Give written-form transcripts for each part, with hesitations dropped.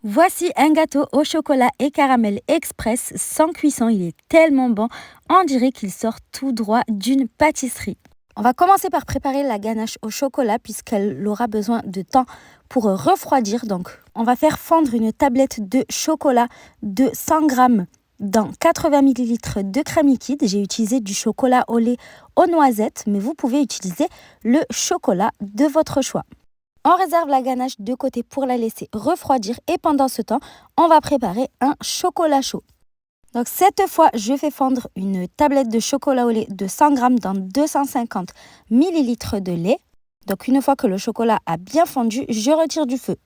Voici un gâteau au chocolat et caramel express sans cuisson. Il est tellement bon, on dirait qu'il sort tout droit d'une pâtisserie. On va commencer par préparer la ganache au chocolat puisqu'elle aura besoin de temps pour refroidir. Donc, on va faire fondre une tablette de chocolat de 100 g dans 80 ml de crème liquide. J'ai utilisé du chocolat au lait aux noisettes, mais vous pouvez utiliser le chocolat de votre choix. On réserve la ganache de côté pour la laisser refroidir et pendant ce temps, on va préparer un chocolat chaud. Donc cette fois, je fais fondre une tablette de chocolat au lait de 100 g dans 250 ml de lait. Donc une fois que le chocolat a bien fondu, je retire du feu.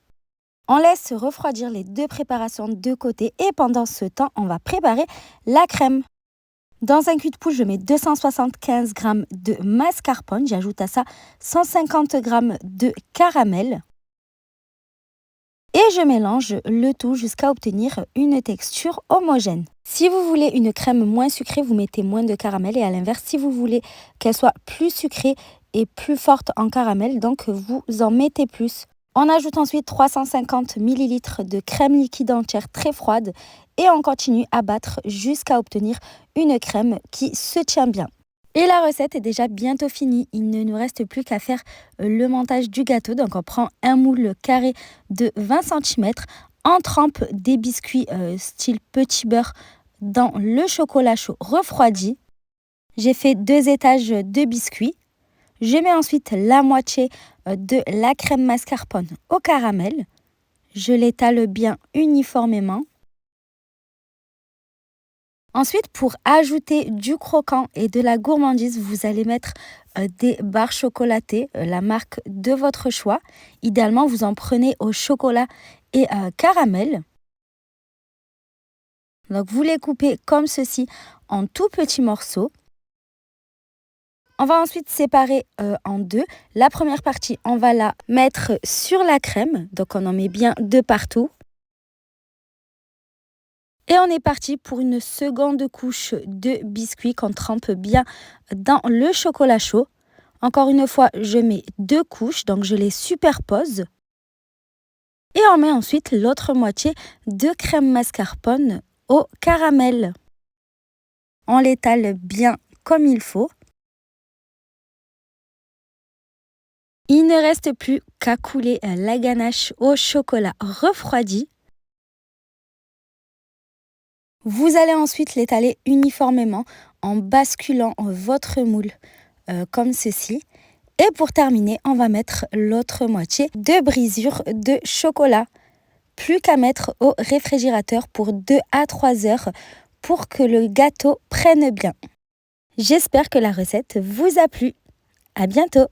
On laisse refroidir les deux préparations de côté et pendant ce temps, on va préparer la crème. Dans un cul-de-poule, je mets 275 g de mascarpone. J'ajoute à ça 150 g de caramel. Et je mélange le tout jusqu'à obtenir une texture homogène. Si vous voulez une crème moins sucrée, vous mettez moins de caramel. Et à l'inverse, si vous voulez qu'elle soit plus sucrée et plus forte en caramel, donc vous en mettez plus. On ajoute ensuite 350 ml de crème liquide entière très froide et on continue à battre jusqu'à obtenir une crème qui se tient bien. Et la recette est déjà bientôt finie. Il ne nous reste plus qu'à faire le montage du gâteau. Donc on prend un moule carré de 20 cm, on trempe des biscuits style petit beurre dans le chocolat chaud refroidi. J'ai fait 2 étages de biscuits. Je mets ensuite la moitié de la crème mascarpone au caramel. Je l'étale bien uniformément. Ensuite, pour ajouter du croquant et de la gourmandise, vous allez mettre des barres chocolatées, la marque de votre choix. Idéalement, vous en prenez au chocolat et caramel. Donc, vous les coupez comme ceci en tout petits morceaux. On va ensuite séparer en deux. La première partie, on va la mettre sur la crème. Donc, on en met bien de partout. Et on est parti pour une seconde couche de biscuits qu'on trempe bien dans le chocolat chaud. Encore une fois, je mets 2 couches, donc je les superpose. Et on met ensuite l'autre moitié de crème mascarpone au caramel. On l'étale bien comme il faut. Il ne reste plus qu'à couler la ganache au chocolat refroidi. Vous allez ensuite l'étaler uniformément en basculant votre moule comme ceci. Et pour terminer, on va mettre l'autre moitié de brisure de chocolat. Plus qu'à mettre au réfrigérateur pour 2 à 3 heures pour que le gâteau prenne bien. J'espère que la recette vous a plu. À bientôt!